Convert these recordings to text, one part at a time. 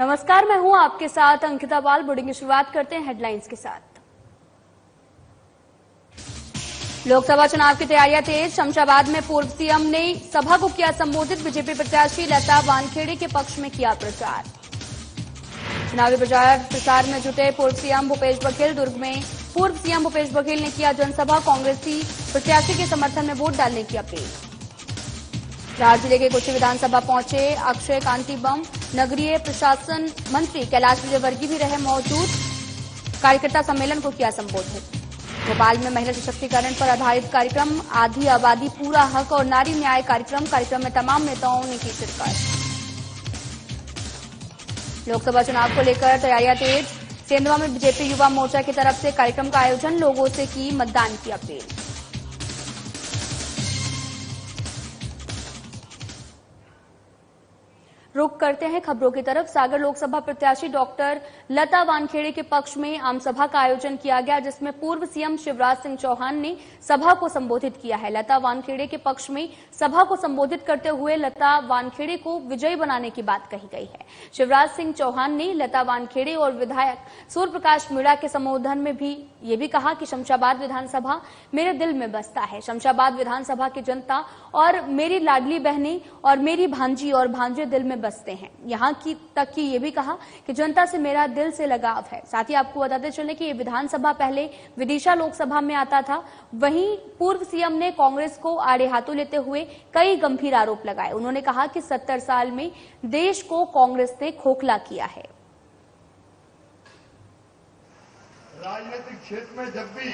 नमस्कार, मैं हूं आपके साथ अंकिता बाल। बुलेटिन की शुरुआत करते हैं हेडलाइंस के साथ। लोकसभा चुनाव की तैयारियां तेज। शमशाबाद में पूर्व सीएम ने सभा को किया संबोधित। बीजेपी प्रत्याशी लता वानखेड़े के पक्ष में किया प्रचार। चुनावी प्रचार में जुटे पूर्व सीएम भूपेश बघेल। दुर्ग में पूर्व सीएम भूपेश बघेल ने किया जनसभा। कांग्रेसी प्रत्याशी के समर्थन में वोट डालने की अपील। राज जिले के कुछ विधानसभा पहुंचे अक्षय कांति बम। नगरीय प्रशासन मंत्री कैलाश विजयवर्गीय भी रहे मौजूद। कार्यकर्ता सम्मेलन को किया संबोधित। भोपाल में महिला सशक्तिकरण पर आधारित कार्यक्रम आधी आबादी पूरा हक और नारी न्याय कार्यक्रम में तमाम नेताओं ने की शिरकत। लोकसभा चुनाव को लेकर तैयारियां तेज। सेंधवा में बीजेपी युवा मोर्चा की तरफ से कार्यक्रम का आयोजन। लोगों से की मतदान की अपील। रुक करते हैं खबरों की तरफ। सागर लोकसभा प्रत्याशी डॉक्टर लता वानखेड़े के पक्ष में आमसभा का आयोजन किया गया, जिसमें पूर्व सीएम शिवराज सिंह चौहान ने सभा को संबोधित किया है। लता वानखेड़े के पक्ष में सभा को संबोधित करते हुए लता वानखेड़े को विजयी बनाने की बात कही गई है। शिवराज सिंह चौहान ने लता वानखेड़े और विधायक सूर्य प्रकाश मीणा के संबोधन में भी ये भी कहा कि शमशाबाद विधानसभा मेरे दिल में बसता है। शमशाबाद विधानसभा की जनता और मेरी लाडली बहनें और मेरी भांजी और भांजे दिल में बसते हैं। यहां की तक कि ये भी कहा कि जनता से मेरा दिल से लगाव है। साथ ही आपको बताते चले कि ये विधानसभा पहले विदिशा लोकसभा में आता था। वहीं पूर्व सीएम ने कांग्रेस को आड़े हाथों लेते हुए कई गंभीर आरोप लगाए। उन्होंने कहा कि 70 साल में देश को कांग्रेस ने खोखला किया है। राजनीतिक क्षेत्र में जब भी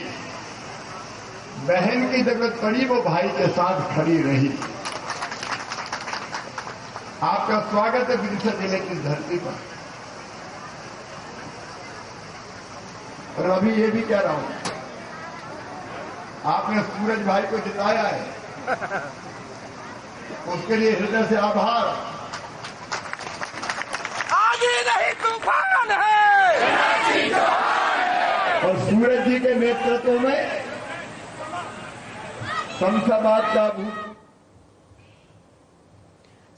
बहन की जरूरत पड़ी वो भाई के साथ खड़ी रही। आपका स्वागत है विदिशा जिले की धरती पर। और अभी ये भी कह रहा हूं, आपने सूरज भाई को जिताया है, उसके लिए हृदय से आभार। आगे नहीं तूफान है। और सूरज जी के नेतृत्व में शमशाबाद का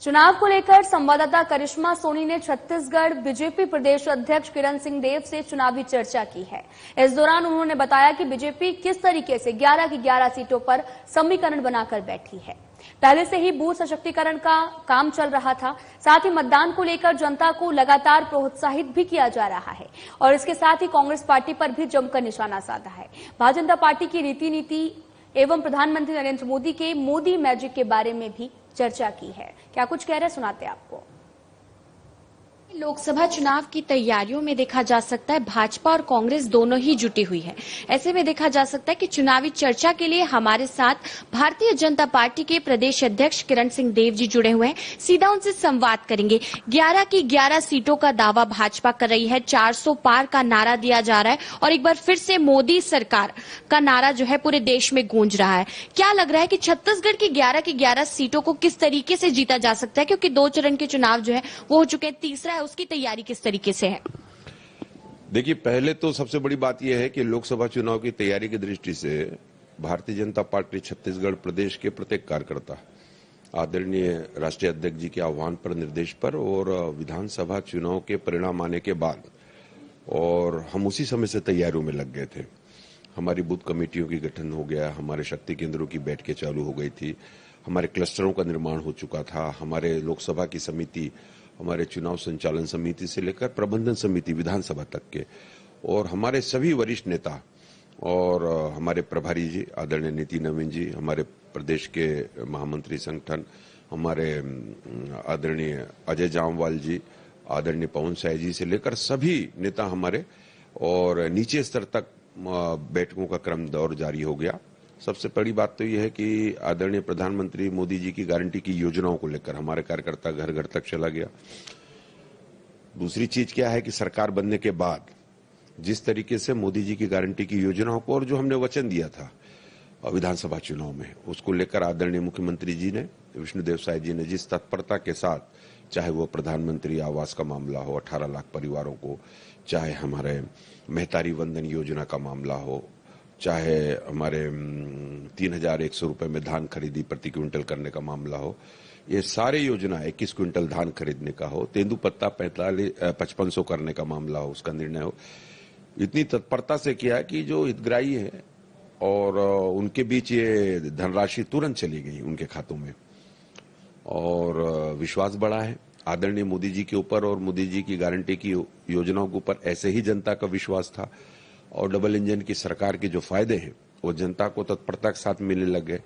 चुनाव को लेकर संवाददाता करिश्मा सोनी ने छत्तीसगढ़ बीजेपी प्रदेश अध्यक्ष किरण सिंह देव से चुनावी चर्चा की है। इस दौरान उन्होंने बताया कि बीजेपी किस तरीके से 11 की 11 सीटों पर समीकरण बनाकर बैठी है। पहले से ही बूथ सशक्तिकरण का काम चल रहा था। साथ ही मतदान को लेकर जनता को लगातार प्रोत्साहित भी किया जा रहा है और इसके साथ ही कांग्रेस पार्टी पर भी जमकर निशाना साधा है। भारतीय जनता पार्टी की रीति नीति एवं प्रधानमंत्री नरेंद्र मोदी के मोदी मैजिक के बारे में भी चर्चा की है। क्या कुछ कह रहे सुनाते आपको। लोकसभा चुनाव की तैयारियों में देखा जा सकता है भाजपा और कांग्रेस दोनों ही जुटी हुई है। ऐसे में देखा जा सकता है कि चुनावी चर्चा के लिए हमारे साथ भारतीय जनता पार्टी के प्रदेश अध्यक्ष किरण सिंह देव जी जुड़े हुए हैं। सीधा उनसे संवाद करेंगे। 11 की 11 सीटों का दावा भाजपा कर रही है। 400 पार का नारा दिया जा रहा है और एक बार फिर से मोदी सरकार का नारा जो है पूरे देश में गूंज रहा है। क्या लग रहा है कि छत्तीसगढ़ की 11 की 11 सीटों को किस तरीके से जीता जा सकता है, क्योंकि 2 चरण के चुनाव जो है वो हो चुके हैं, तीसरा उसकी तैयारी किस तरीके से है? देखिए, पहले तो सबसे बड़ी बात यह है कि लोकसभा चुनाव की तैयारी की दृष्टि से भारतीय जनता पार्टी छत्तीसगढ़ प्रदेश के प्रत्येक कार्यकर्ता आदरणीय राष्ट्रीय अध्यक्ष जी के आह्वान पर, निर्देश पर और विधानसभा चुनाव के परिणाम आने के बाद और हम उसी समय से तैयारियों में लग गए थे। हमारी बूथ कमेटियों की गठन हो गया, हमारे शक्ति केंद्रों की बैठकें चालू हो गई थी, हमारे क्लस्टरों का निर्माण हो चुका था, हमारे लोकसभा की समिति, हमारे चुनाव संचालन समिति से लेकर प्रबंधन समिति विधानसभा तक के और हमारे सभी वरिष्ठ नेता और हमारे प्रभारी जी आदरणीय नीति नवीन जी, हमारे प्रदेश के महामंत्री संगठन, हमारे आदरणीय अजय जामवाल जी, आदरणीय पवन साय जी से लेकर सभी नेता हमारे और नीचे स्तर तक बैठकों का क्रम दौर जारी हो गया। सबसे बड़ी बात तो यह है कि आदरणीय प्रधानमंत्री मोदी जी की गारंटी की योजनाओं को लेकर हमारे कार्यकर्ता घर घर तक चला गया। दूसरी चीज क्या है कि सरकार बनने के बाद जिस तरीके से मोदी जी की गारंटी की योजनाओं को और जो हमने वचन दिया था विधानसभा चुनाव में, उसको लेकर आदरणीय मुख्यमंत्री जी ने, विष्णुदेव साय जी ने जिस तत्परता के साथ, चाहे वो प्रधानमंत्री आवास का मामला हो 18 लाख परिवारों को, चाहे हमारे महतारी वंदन योजना का मामला हो, चाहे हमारे 3,100 रुपए में धान खरीदी प्रति क्विंटल करने का मामला हो, ये सारे योजना 21 क्विंटल धान खरीदने का हो, तेंदुपत्ता 5500 करने का मामला हो, उसका निर्णय हो, इतनी तत्परता से किया कि जो हितग्राही है और उनके बीच ये धनराशि तुरंत चली गई उनके खातों में और विश्वास बढ़ा है आदरणीय मोदी जी के ऊपर और मोदी जी की गारंटी की योजनाओं के ऊपर। ऐसे ही जनता का विश्वास था और डबल इंजन की सरकार के जो फायदे हैं वो जनता को तत्परता के साथ मिलने लग गए।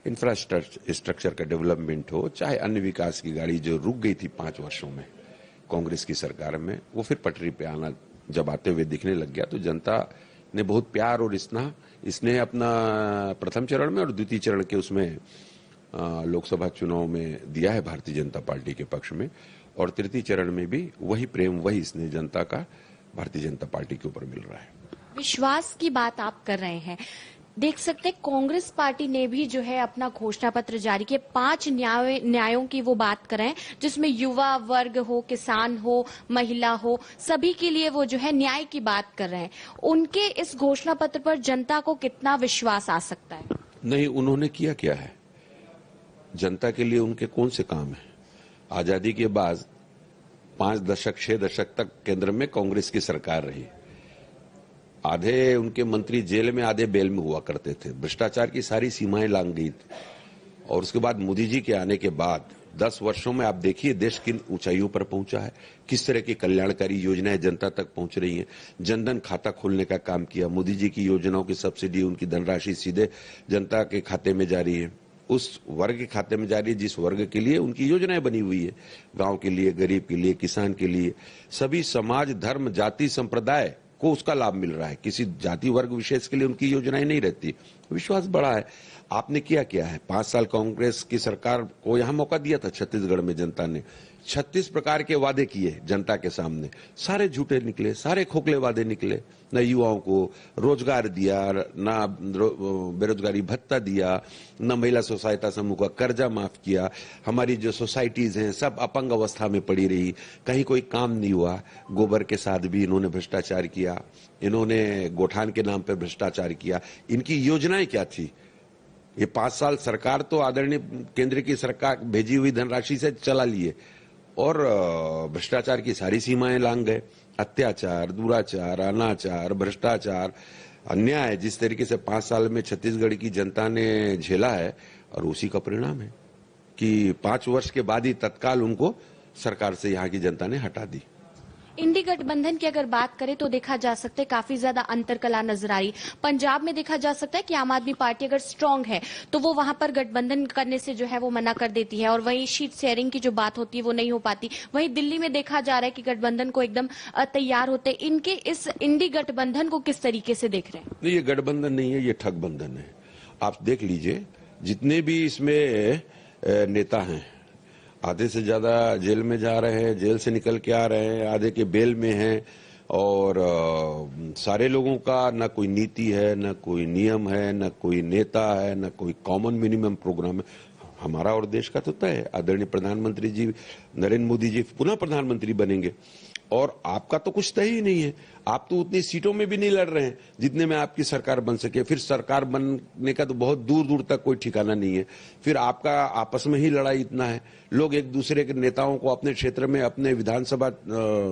इंफ्रास्ट्रक्चर का डेवलपमेंट हो, चाहे अन्य विकास की गाड़ी जो रुक गई थी 5 वर्षों में कांग्रेस की सरकार में, वो फिर पटरी पे आना जब आते हुए दिखने लग गया तो जनता ने बहुत प्यार और इसने अपना प्रथम चरण में और द्वितीय चरण के उसमें लोकसभा चुनाव में दिया है भारतीय जनता पार्टी के पक्ष में, और तृतीय चरण में भी वही प्रेम वही स्नेह जनता का भारतीय जनता पार्टी के ऊपर मिल रहा है। विश्वास की बात आप कर रहे हैं, देख सकते हैं कांग्रेस पार्टी ने भी जो है अपना घोषणा पत्र जारी किया, 5 न्यायों की वो बात कर रहे हैं जिसमें युवा वर्ग हो, किसान हो, महिला हो, सभी के लिए वो जो है न्याय की बात कर रहे हैं। उनके इस घोषणा पत्र पर जनता को कितना विश्वास आ सकता है? नहीं, उन्होंने किया क्या है? जनता के लिए उनके कौन से काम है? आजादी के बाद 5 दशक 6 दशक तक केंद्र में कांग्रेस की सरकार रही, आधे उनके मंत्री जेल में आधे बेल में हुआ करते थे, भ्रष्टाचार की सारी सीमाएं लांघ गई थी। और उसके बाद मोदी जी के आने के बाद 10 वर्षों में आप देखिए देश किन ऊंचाइयों पर पहुंचा है, किस तरह की कल्याणकारी योजनाएं जनता तक पहुंच रही हैं। जनधन खाता खोलने का काम किया, मोदी जी की योजनाओं की सब्सिडी, उनकी धनराशि सीधे जनता के खाते में जा रही है, उस वर्ग के खाते में जा रही है जिस वर्ग के लिए उनकी योजनाएं बनी हुई है, गांव के लिए, गरीब के लिए, किसान के लिए, सभी समाज, धर्म, जाति, संप्रदाय को उसका लाभ मिल रहा है। किसी जाति वर्ग विशेष के लिए उनकी योजनाएं नहीं रहती। विश्वास बढ़ा है। आपने क्या है? 5 साल कांग्रेस की सरकार को यहां मौका दिया था छत्तीसगढ़ में, जनता ने 36 प्रकार के वादे किए जनता के सामने, सारे झूठे निकले, सारे खोखले वादे निकले। न युवाओं को रोजगार दिया, न बेरोजगारी भत्ता दिया, न महिला स्व सहायता समूह का कर्जा माफ किया। हमारी जो सोसाइटीज हैं सब अपंग अवस्था में पड़ी रही, कहीं कोई काम नहीं हुआ। गोबर के साथ भी इन्होंने भ्रष्टाचार किया, इन्होंने गोठान के नाम पर भ्रष्टाचार किया। इनकी योजनाएं क्या थी? ये 5 साल सरकार तो आदरणीय केंद्र की सरकार भेजी हुई धनराशि से चला लिए और भ्रष्टाचार की सारी सीमाएं लांघ गए। अत्याचार, दुराचार, अनाचार, भ्रष्टाचार, अन्याय जिस तरीके से 5 साल में छत्तीसगढ़ की जनता ने झेला है, और उसी का परिणाम है कि 5 वर्ष के बाद ही तत्काल उनको सरकार से यहाँ की जनता ने हटा दी। इंडी गठबंधन की अगर बात करें तो देखा जा सकता है काफी ज्यादा अंतरकला नजर आई। पंजाब में देखा जा सकता है कि आम आदमी पार्टी अगर स्ट्रांग है तो वो वहां पर गठबंधन करने से जो है वो मना कर देती है, और वहीं सीट शेयरिंग की जो बात होती है वो नहीं हो पाती। वहीं दिल्ली में देखा जा रहा है कि गठबंधन को एकदम तैयार होते। इनके इस इंडी गठबंधन को किस तरीके से देख रहे हैं? नहीं, ये गठबंधन नहीं है, ये ठगबंधन है। आप देख लीजिए जितने भी इसमें नेता हैं, आधे से ज्यादा जेल में जा रहे हैं, जेल से निकल के आ रहे हैं, आधे के बेल में हैं, और सारे लोगों का न कोई नीति है, न कोई नियम है, न कोई नेता है, न कोई कॉमन मिनिमम प्रोग्राम है। हमारा और देश का तो तय है, आदरणीय प्रधानमंत्री जी नरेंद्र मोदी जी पुनः प्रधानमंत्री बनेंगे, और आपका तो कुछ तय ही नहीं है। आप तो उतनी सीटों में भी नहीं लड़ रहे हैं जितने में आपकी सरकार बन सके। फिर सरकार बनने का तो बहुत दूर दूर तक कोई ठिकाना नहीं है। फिर आपका आपस में ही लड़ाई इतना है, लोग एक दूसरे के नेताओं को अपने क्षेत्र में, अपने विधानसभा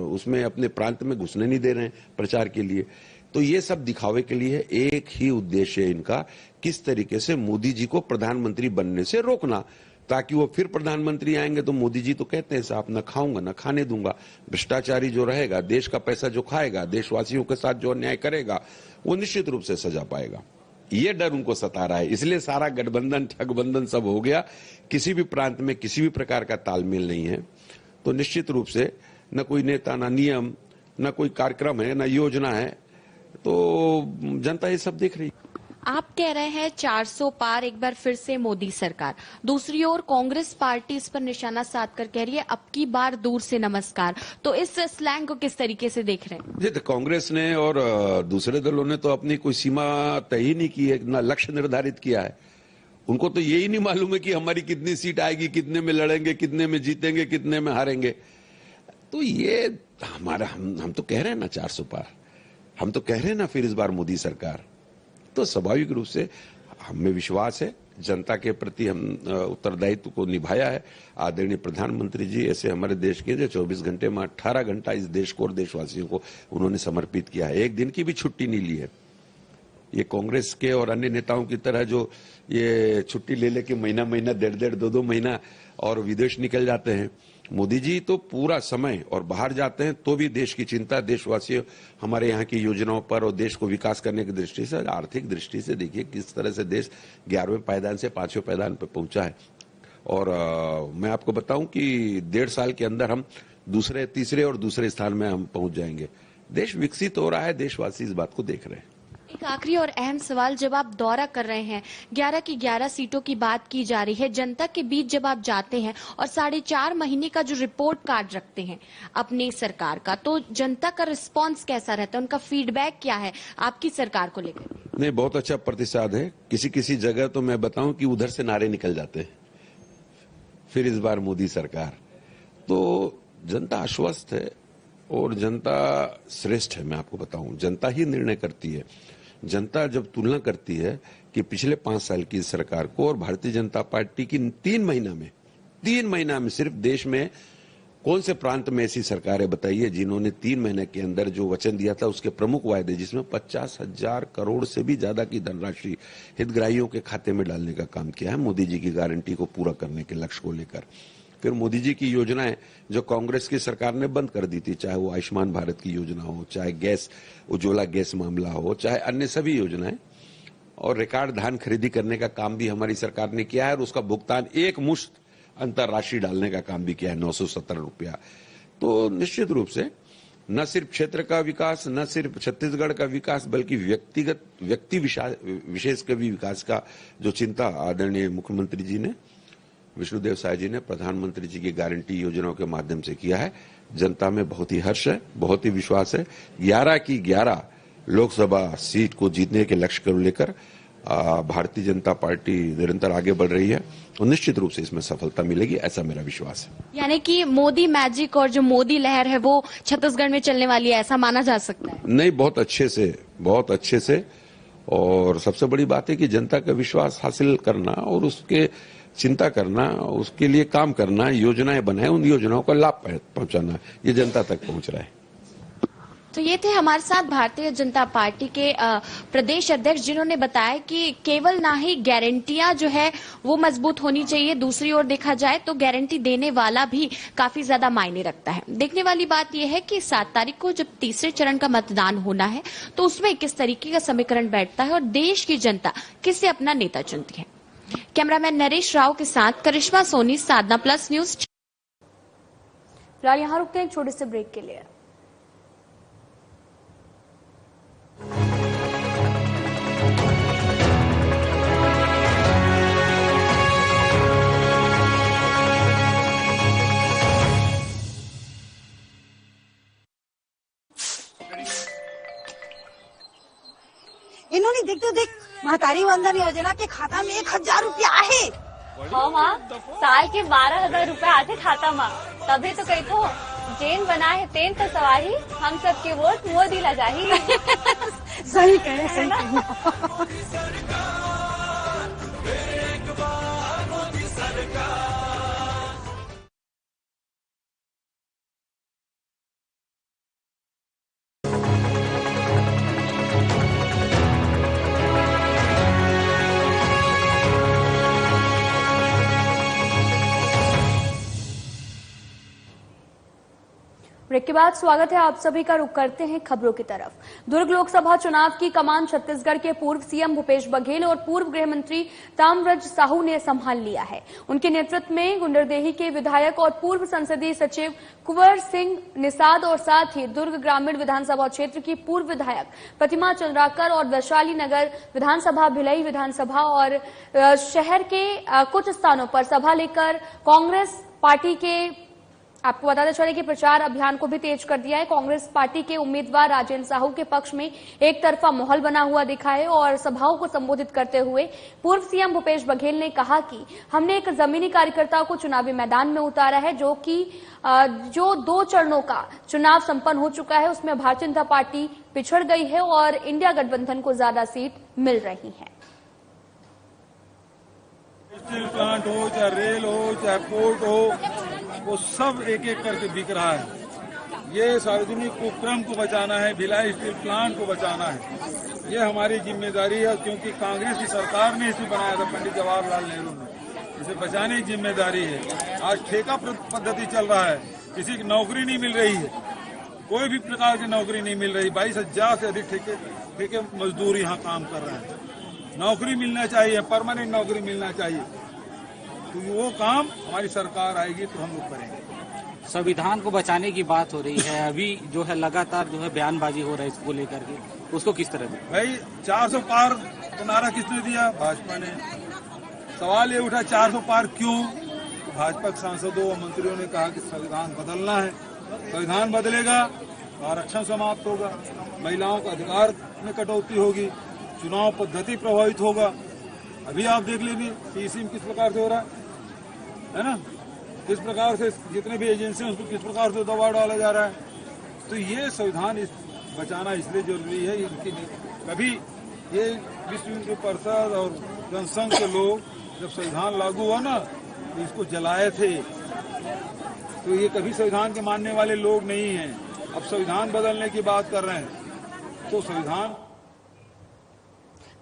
उसमें, अपने प्रांत में घुसने नहीं दे रहे हैं प्रचार के लिए। तो ये सब दिखावे के लिए एक ही उद्देश्य है इनका, किस तरीके से मोदी जी को प्रधानमंत्री बनने से रोकना, ताकि वो फिर प्रधानमंत्री आएंगे तो मोदी जी तो कहते हैं साहब न खाऊंगा न खाने दूंगा। भ्रष्टाचारी जो रहेगा, देश का पैसा जो खाएगा, देशवासियों के साथ जो अन्याय करेगा, वो निश्चित रूप से सजा पाएगा। ये डर उनको सता रहा है, इसलिए सारा गठबंधन ठगबंधन सब हो गया। किसी भी प्रांत में किसी भी प्रकार का तालमेल नहीं है, तो निश्चित रूप से न कोई नेता, न नियम, न कोई कार्यक्रम है, न योजना है, तो जनता ये सब देख रही है। आप कह रहे हैं 400 पार एक बार फिर से मोदी सरकार, दूसरी ओर कांग्रेस पार्टी इस पर निशाना साध कर कह रही है अब की बार दूर से नमस्कार। तो इस स्लैंग को किस तरीके से देख रहे हैं? जी, तो कांग्रेस ने और दूसरे दलों ने तो अपनी कोई सीमा तय ही नहीं की है, ना लक्ष्य निर्धारित किया है। उनको तो यही नहीं मालूम है कि हमारी कितनी सीट आएगी, कितने में लड़ेंगे, कितने में जीतेंगे, कितने में हारेंगे। तो ये हमारा हम तो कह रहे हैं ना 400 पार, हम तो कह रहे हैं ना फिर इस बार मोदी सरकार। तो स्वाभाविक रूप से हमें विश्वास है, जनता के प्रति हम उत्तरदायित्व को निभाया है। आदरणीय प्रधानमंत्री जी ऐसे हमारे देश के जो 24 घंटे में 18 घंटा इस देश को और देशवासियों को उन्होंने समर्पित किया है। एक दिन की भी छुट्टी नहीं ली है। ये कांग्रेस के और अन्य नेताओं की तरह जो ये छुट्टी ले लेके महीना महीना, डेढ़ 2 महीना और विदेश निकल जाते हैं, मोदी जी तो पूरा समय और बाहर जाते हैं तो भी देश की चिंता, देशवासियों हमारे यहाँ की योजनाओं पर और देश को विकास करने की दृष्टि से, आर्थिक दृष्टि से देखिए किस तरह से देश 11वें पायदान से 5वें पायदान पर पहुंचा है। और मैं आपको बताऊं कि 1.5 साल के अंदर हम दूसरे, तीसरे और दूसरे स्थान में हम पहुंच जाएंगे। देश विकसित हो रहा है, देशवासी इस बात को देख रहे हैं। एक आखिरी और अहम सवाल, जब आप दौरा कर रहे हैं, 11 की 11 सीटों की बात की जा रही है, जनता के बीच जब आप जाते हैं और 4.5 महीने का जो रिपोर्ट कार्ड रखते हैं अपनी सरकार का, तो जनता का रिस्पांस कैसा रहता है, उनका फीडबैक क्या है आपकी सरकार को लेकर? नहीं, बहुत अच्छा प्रतिसाद है। किसी जगह तो मैं बताऊं कि उधर से नारे निकल जाते हैं, फिर इस बार मोदी सरकार। तो जनता आश्वस्त है और जनता श्रेष्ठ है। मैं आपको बताऊं, जनता ही निर्णय करती है। जनता जब तुलना करती है कि पिछले 5 साल की सरकार को और भारतीय जनता पार्टी की 3 महीना में सिर्फ देश में कौन से प्रांत में ऐसी सरकार है बताइए जिन्होंने 3 महीने के अंदर जो वचन दिया था उसके प्रमुख वायदे, जिसमें 50,000 करोड़ से भी ज्यादा की धनराशि हितग्राहियों के खाते में डालने का काम किया है, मोदी जी की गारंटी को पूरा करने के लक्ष्य को लेकर। फिर मोदी जी की योजनाएं जो कांग्रेस की सरकार ने बंद कर दी थी, चाहे वो आयुष्मान भारत की योजना हो, चाहे गैस उज्ज्वला गैस मामला हो, चाहे अन्य सभी योजनाएं, और रिकॉर्ड धान खरीदी करने का काम भी हमारी सरकार ने किया है और उसका भुगतान एक मुश्त अंतरराशि डालने का काम भी किया है, 970 रुपया। तो निश्चित रूप से न सिर्फ क्षेत्र का विकास, न सिर्फ छत्तीसगढ़ का विकास, बल्कि व्यक्ति विशेष के भी विकास का जो चिंता आदरणीय मुख्यमंत्री जी ने, विष्णुदेव साय जी ने प्रधानमंत्री जी की गारंटी योजनाओं के माध्यम से किया है। जनता में बहुत ही हर्ष है, बहुत ही विश्वास है। 11 की 11 लोकसभा सीट को जीतने के लक्ष्य को लेकर भारतीय जनता पार्टी निरंतर आगे बढ़ रही है और निश्चित रूप से इसमें सफलता मिलेगी, ऐसा मेरा विश्वास है। यानी कि मोदी मैजिक और जो मोदी लहर है वो छत्तीसगढ़ में चलने वाली है, ऐसा माना जा सकता है? नहीं, बहुत अच्छे से। और सबसे बड़ी बात है कि जनता का विश्वास हासिल करना और उसके चिंता करना, उसके लिए काम करना, योजनाएं बनाए, उन योजनाओं का लाभ पहुंचाना, ये जनता तक पहुंच रहा है। तो ये थे हमारे साथ भारतीय जनता पार्टी के प्रदेश अध्यक्ष, जिन्होंने बताया कि केवल ना ही गारंटियां जो है वो मजबूत होनी चाहिए, दूसरी ओर देखा जाए तो गारंटी देने वाला भी काफी ज्यादा मायने रखता है। देखने वाली बात यह है कि 7 तारीख को जब तीसरे चरण का मतदान होना है तो उसमें किस तरीके का समीकरण बैठता है और देश की जनता किसे अपना नेता चुनती है। कैमरामैन नरेश राव के साथ करिश्मा सोनी, साधना प्लस न्यूज। फिलहाल यहाँ रुकते हैं एक छोटे से ब्रेक के लिए। इन्होंने देख महतारी वंदन योजना के खाता में 1,000 रुपया आहे। हाँ, साल के 12,000 रुपया आते खाता में, तभी तो कही तो जेन बना है तेन तो सवारी, हम सबके वोट मोदी ला जाही। सही कहे। ब्रेक के बाद स्वागत है आप सभी का। रुक करते हैं खबरों की तरफ। दुर्ग लोकसभा चुनाव की कमान छत्तीसगढ़ के पूर्व सीएम भूपेश बघेल और पूर्व गृह मंत्री ताम्रध्वज साहू ने संभाल लिया है। उनके नेतृत्व में गुंडरदेही के विधायक और पूर्व संसदीय सचिव कुंवर सिंह निषाद और साथ ही दुर्ग ग्रामीण विधानसभा क्षेत्र की पूर्व विधायक प्रतिमा चंद्राकर और वैशाली नगर विधानसभा, भिलाई विधानसभा और शहर के कुछ स्थानों पर सभा लेकर कांग्रेस पार्टी के आपको बताते चले कि प्रचार अभियान को भी तेज कर दिया है। कांग्रेस पार्टी के उम्मीदवार राजेंद्र साहू के पक्ष में एक तरफा माहौल बना हुआ दिखा है और सभाओं को संबोधित करते हुए पूर्व सीएम भूपेश बघेल ने कहा कि हमने एक जमीनी कार्यकर्ता को चुनावी मैदान में उतारा है, जो 2 चरणों का चुनाव संपन्न हो चुका है, उसमें भारतीय जनता पार्टी पिछड़ गई है और इंडिया गठबंधन को ज्यादा सीट मिल रही है। स्टील प्लांट हो, चाहे रेल हो, चाहे पोर्ट हो, वो सब एक एक करके बिक रहा है। ये सार्वजनिक उपक्रम को बचाना है, भिलाई स्टील प्लांट को बचाना है, ये हमारी जिम्मेदारी है। क्योंकि कांग्रेस की सरकार ने इसे बनाया था, पंडित जवाहरलाल नेहरू ने, इसे बचाने की जिम्मेदारी है। आज ठेका पद्धति चल रहा है, किसी की नौकरी नहीं मिल रही है, कोई भी प्रकार की नौकरी नहीं मिल रही। 22,000 से अधिक ठेके मजदूर यहाँ काम कर रहे हैं। नौकरी मिलना चाहिए, परमानेंट नौकरी मिलना चाहिए, तो वो काम हमारी सरकार आएगी तो हम लोग करेंगे। संविधान को बचाने की बात हो रही है, अभी जो है लगातार जो है बयानबाजी हो रहा है इसको लेकर के, उसको किस तरह से? भाई 400 पार तो नारा किसने दिया? भाजपा ने। सवाल ये उठा 400 पार क्यों? तो भाजपा के सांसदों और मंत्रियों ने कहा कि संविधान बदलना है, संविधान बदलेगा तो आरक्षण समाप्त होगा, महिलाओं का अधिकार में कटौती होगी, चुनाव पद्धति प्रभावित होगा। अभी आप देख लीजिए पीसी में किस प्रकार से हो रहा है ना, किस प्रकार से जितने भी एजेंसी हैं उसको किस प्रकार से दबाव डाला जा रहा है। तो ये संविधान बचाना इसलिए जरूरी है। इनकी कभी ये विश्व हिंदू परिषद और जनसंघ के लोग जब संविधान लागू हुआ ना तो इसको जलाए थे, तो ये कभी संविधान के मानने वाले लोग नहीं हैं। अब संविधान बदलने की बात कर रहे हैं, तो संविधान।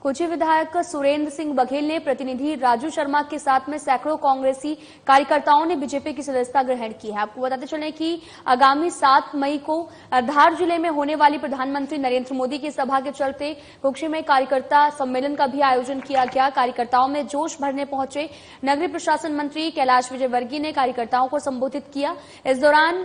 कोची विधायक सुरेंद्र सिंह बघेल ने प्रतिनिधि राजू शर्मा के साथ में सैकड़ों कांग्रेसी कार्यकर्ताओं ने बीजेपी की सदस्यता ग्रहण की है। आपको बताते चलें कि आगामी 7 मई को धार जिले में होने वाली प्रधानमंत्री नरेंद्र मोदी की सभा के चलते कुक्षी में कार्यकर्ता सम्मेलन का भी आयोजन किया गया। कार्यकर्ताओं में जोश भरने पहुंचे नगरीय प्रशासन मंत्री कैलाश विजयवर्गीय ने कार्यकर्ताओं को संबोधित किया। इस दौरान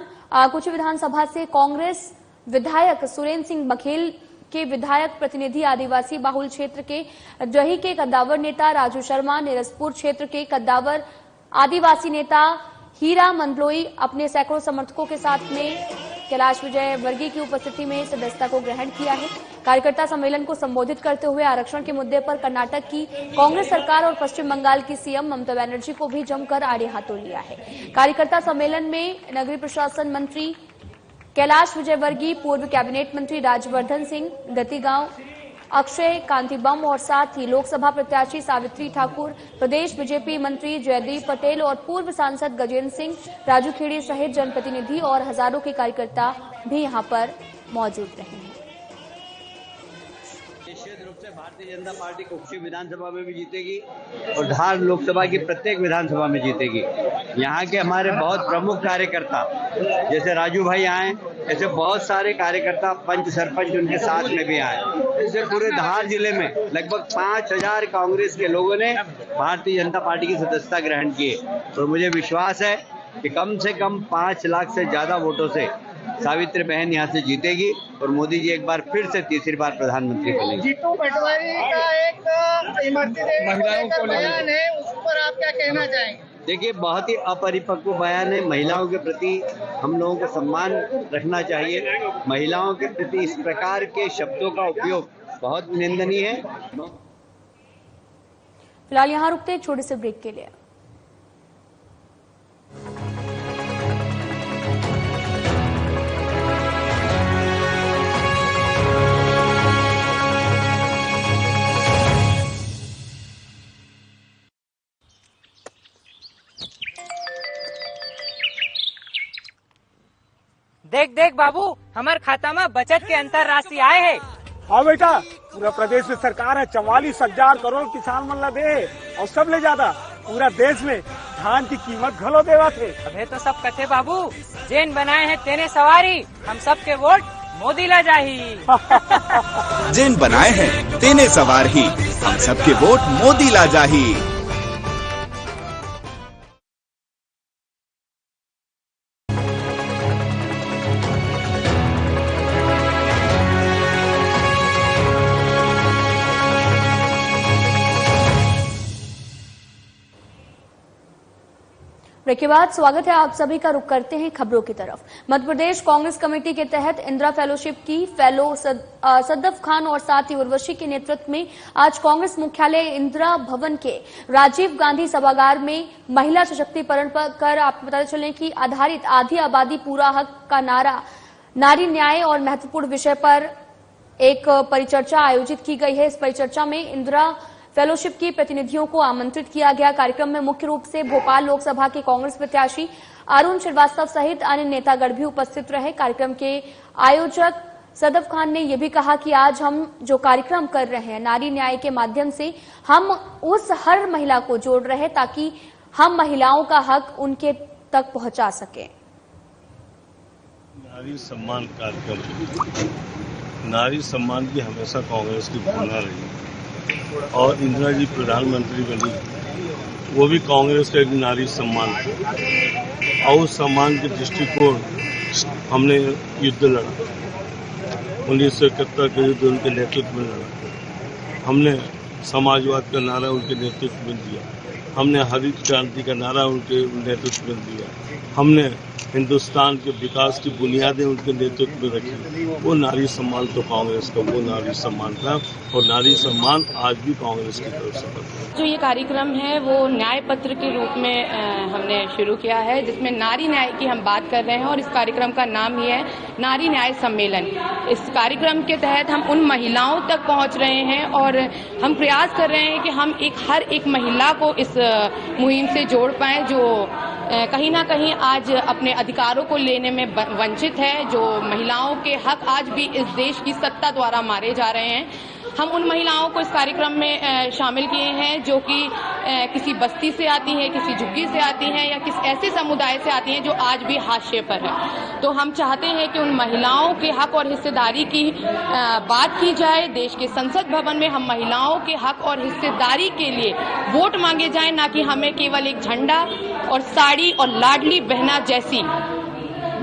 कुची विधानसभा से कांग्रेस विधायक सुरेंद्र सिंह बघेल के विधायक प्रतिनिधि आदिवासी बाहुल क्षेत्र के जही के कद्दावर नेता राजू शर्मा, निरसपुर क्षेत्र के कद्दावर आदिवासी नेता हीरा मंदलोई अपने सैकड़ों समर्थकों के साथ में कैलाश विजयवर्गीय की उपस्थिति में सदस्यता को ग्रहण किया है। कार्यकर्ता सम्मेलन को संबोधित करते हुए आरक्षण के मुद्दे पर कर्नाटक की कांग्रेस सरकार और पश्चिम बंगाल की सीएम ममता बनर्जी को भी जमकर आड़े हाथों लिया है। कार्यकर्ता सम्मेलन में नगरीय प्रशासन मंत्री कैलाश विजयवर्गीय, पूर्व कैबिनेट मंत्री राजवर्धन सिंह गतिगांव, अक्षय कांतिबम और साथ ही लोकसभा प्रत्याशी सावित्री ठाकुर, प्रदेश बीजेपी मंत्री जयदीप पटेल और पूर्व सांसद गजेंद्र सिंह राजूखेड़ी सहित जनप्रतिनिधि और हजारों के कार्यकर्ता भी यहां पर मौजूद रहे हैं। निश्चित रूप से भारतीय जनता पार्टी कुक्षी विधानसभा में भी जीतेगी और धार लोकसभा की प्रत्येक विधानसभा में जीतेगी। यहाँ के हमारे बहुत प्रमुख कार्यकर्ता जैसे राजू भाई आए, ऐसे बहुत सारे कार्यकर्ता पंच सरपंच उनके साथ में भी आए। इससे पूरे धार जिले में लगभग 5,000 कांग्रेस के लोगों ने भारतीय जनता पार्टी की सदस्यता ग्रहण की है। तो मुझे विश्वास है कि कम से कम 5 लाख से ज्यादा वोटों से सावित्री बहन यहाँ से जीतेगी और मोदी जी एक बार फिर से तीसरी बार प्रधानमंत्री बनेंगे। जीतू पटवारी का एक इमरती महिलाओं को बयान है, उस पर आप क्या कहना चाहेंगे? देखिए, बहुत ही अपरिपक्व बयान है। महिलाओं के प्रति हम लोगों को सम्मान रखना चाहिए। महिलाओं के प्रति इस प्रकार के शब्दों का उपयोग बहुत निंदनीय है। फिलहाल यहाँ रुकते एक छोटे से ब्रेक के लिए। देख देख बाबू, हमारे खाता में बचत के अंतरराष्ट्रीय आय है। हाँ बेटा, पूरा प्रदेश में सरकार है 44,000 करोड़ किसान मन ला दे और सब ले जाता पूरा देश में धान की कीमत घलो देवा थे। अबे तो सब कथे बाबू, जेन बनाए हैं तेने सवारी, हम सबके वोट मोदी ला जाही। जेन बनाए हैं तेने सवार ही, हम सबके वोट मोदी ला जाही। ब्रेक के बाद स्वागत है आप सभी का। रुख करते हैं खबरों की तरफ। मध्य प्रदेश कांग्रेस कमेटी के तहत इंदिरा फेलोशिप की फेलो सद्दफ खान और साथ ही उर्वशी के नेतृत्व में आज कांग्रेस मुख्यालय इंदिरा भवन के राजीव गांधी सभागार में महिला सशक्तिकरण पर आपको बताते चले कि आधारित आधी आबादी पूरा हक का नारा, नारी न्याय और महत्वपूर्ण विषय पर एक परिचर्चा आयोजित की गई है। इस परिचर्चा में इंदिरा फेलोशिप की प्रतिनिधियों को आमंत्रित किया गया। कार्यक्रम में मुख्य रूप से भोपाल लोकसभा के कांग्रेस प्रत्याशी अरुण श्रीवास्तव सहित अन्य नेतागण भी उपस्थित रहे। कार्यक्रम के आयोजक सदफ खान ने यह भी कहा कि आज हम जो कार्यक्रम कर रहे हैं नारी न्याय के माध्यम से हम उस हर महिला को जोड़ रहे हैं ताकि हम महिलाओं का हक उनके तक पहुंचा सके। नारी सम्मान कार्यक्रम, नारी सम्मान की हमेशा कांग्रेस की भावना रही और इंदिरा जी प्रधानमंत्री बनी, वो भी कांग्रेस का एक नारी सम्मान था और उस सम्मान के दृष्टिकोण हमने युद्ध लड़ा। 1971 के युद्ध उनके नेतृत्व में लड़ा। हमने समाजवाद का नारा उनके नेतृत्व में दिया। हमने हरित क्रांति का नारा उनके नेतृत्व में दिया। हमने हिंदुस्तान के विकास की बुनियादें उनके नेतृत्व में रखी। वो नारी सम्मान तो कांग्रेस का वो नारी सम्मान था और नारी सम्मान आज भी कांग्रेस की तरफ से है। जो ये कार्यक्रम है वो न्याय पत्र के रूप में हमने शुरू किया है, जिसमें नारी न्याय की हम बात कर रहे हैं और इस कार्यक्रम का नाम ही है नारी न्याय सम्मेलन। इस कार्यक्रम के तहत हम उन महिलाओं तक पहुंच रहे हैं और हम प्रयास कर रहे हैं कि हम हर एक महिला को इस मुहिम से जोड़ पाएं जो कहीं ना कहीं आज अपने अधिकारों को लेने में वंचित है, जो महिलाओं के हक आज भी इस देश की सत्ता द्वारा मारे जा रहे हैं। हम उन महिलाओं को इस कार्यक्रम में शामिल किए हैं जो कि किसी बस्ती से आती हैं, किसी झुग्गी से आती हैं या किसी ऐसे समुदाय से आती हैं जो आज भी हाशिए पर है। तो हम चाहते हैं कि उन महिलाओं के हक और हिस्सेदारी की बात की जाए। देश के संसद भवन में हम महिलाओं के हक और हिस्सेदारी के लिए वोट मांगे जाए, ना कि हमें केवल एक झंडा और साड़ी और लाडली बहना जैसी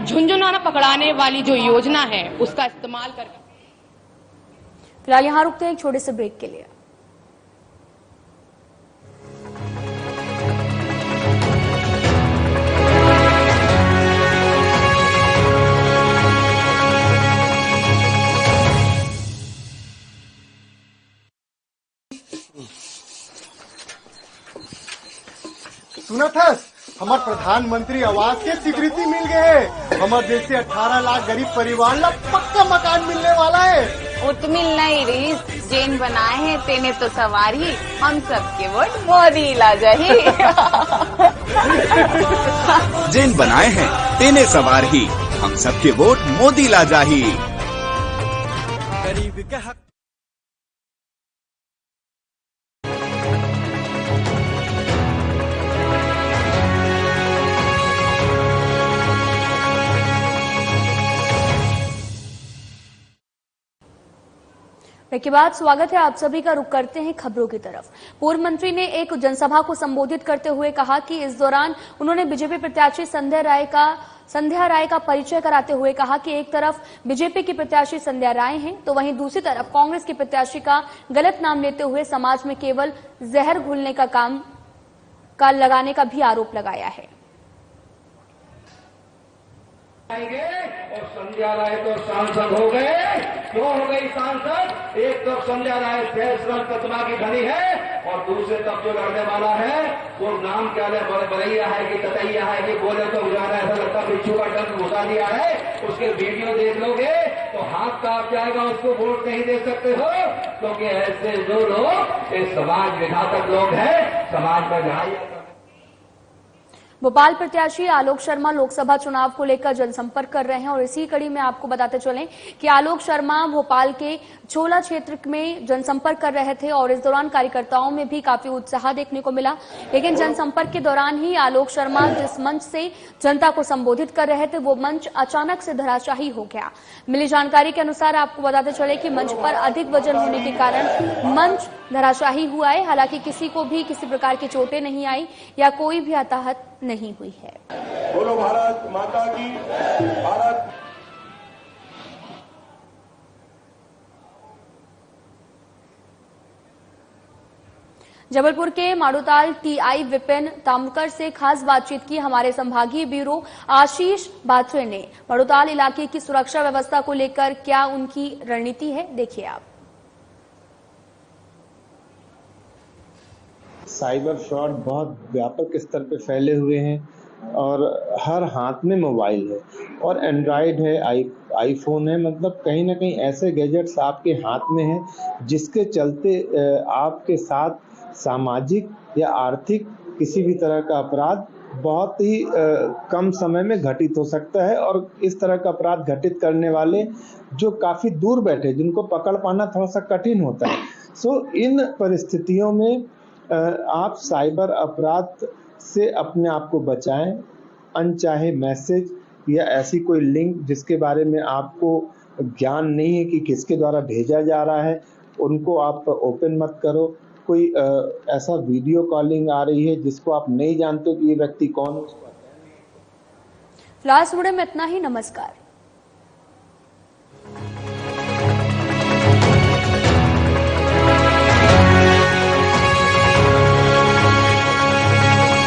झुंझुनाना पकड़ाने वाली जो योजना है उसका इस्तेमाल करके। फिलहाल यहां रुकते हैं एक छोटे से ब्रेक के लिए। सुना था हमारे प्रधानमंत्री आवास के स्वीकृति मिल गए। हमारे देश से 18 लाख गरीब परिवार ला पक्का मकान मिलने वाला है। वो तो मिलना ही रही, जेन बनाए हैं तेने तो सवार ही, हम सबके वोट मोदी ला जाही। जेन बनाए हैं तेने सवार ही, हम सबके वोट मोदी ला जाही। गरीब के हक के बाद स्वागत है आप सभी का। रुख करते हैं खबरों की तरफ। पूर्व मंत्री ने एक जनसभा को संबोधित करते हुए कहा कि इस दौरान उन्होंने बीजेपी प्रत्याशी संध्या राय का परिचय कराते हुए कहा कि एक तरफ बीजेपी की प्रत्याशी संध्या राय हैं तो वहीं दूसरी तरफ कांग्रेस की प्रत्याशी का गलत नाम लेते हुए समाज में केवल जहर घुलने का काम लगाने का भी आरोप लगाया है। और संध्या राय तो सांसद हो गए। क्यों हो गई सांसद? एक तरफ संध्या राय फैसला प्रतिमा की धनी है और दूसरे तरफ जो लड़ने वाला है वो नाम क्या है, बरैया है कि कतैया है कि बोले तो गुजारा ऐसा लगता बिच्छू का डंक घुसा दिया है। उसके वीडियो देख लोगे तो हाथ कांप जाएगा, उसको वोट नहीं दे सकते हो क्योंकि ऐसे जो लोग ये समाज विघातक लोग हैं, समाज में लड़ाई। भोपाल प्रत्याशी आलोक शर्मा लोकसभा चुनाव को लेकर जनसंपर्क कर रहे हैं और इसी कड़ी में आपको बताते चलें कि आलोक शर्मा भोपाल के छोला क्षेत्र में जनसंपर्क कर रहे थे और इस दौरान कार्यकर्ताओं में भी काफी उत्साह देखने को मिला। लेकिन जनसंपर्क के दौरान ही आलोक शर्मा जिस मंच से जनता को संबोधित कर रहे थे वो मंच अचानक से धराशायी हो गया। मिली जानकारी के अनुसार आपको बताते चले कि मंच पर अधिक वजन होने के कारण मंच धराशायी हुआ है। हालांकि किसी को भी किसी प्रकार की चोटें नहीं आई या कोई भी हताहत नहीं हुई है। बोलो भारत माता की। भारत जबलपुर के माड़ूताल टीआई विपिन तामकर से खास बातचीत की हमारे संभागीय ब्यूरो आशीष बाथरे ने। माड़ूताल इलाके की सुरक्षा व्यवस्था को लेकर क्या उनकी रणनीति है, देखिए आप। साइबर फ्रॉड बहुत व्यापक स्तर पर फैले हुए हैं और हर हाथ में मोबाइल है और एंड्रॉयड है, आईफोन है, मतलब कहीं ना कहीं ऐसे गैजेट्स आपके हाथ में हैं जिसके चलते आपके साथ सामाजिक या आर्थिक किसी भी तरह का अपराध बहुत ही कम समय में घटित हो सकता है। और इस तरह का अपराध घटित करने वाले जो काफी दूर बैठे, जिनको पकड़ पाना थोड़ा सा कठिन होता है। सो इन परिस्थितियों में आप साइबर अपराध से अपने आप को बचाएं। अनचाहे मैसेज या ऐसी कोई लिंक जिसके बारे में आपको ज्ञान नहीं है कि किसके द्वारा भेजा जा रहा है, उनको आप ओपन मत करो। कोई ऐसा वीडियो कॉलिंग आ रही है जिसको आप नहीं जानते कि ये व्यक्ति कौन है। फिलहाल में इतना ही। नमस्कार।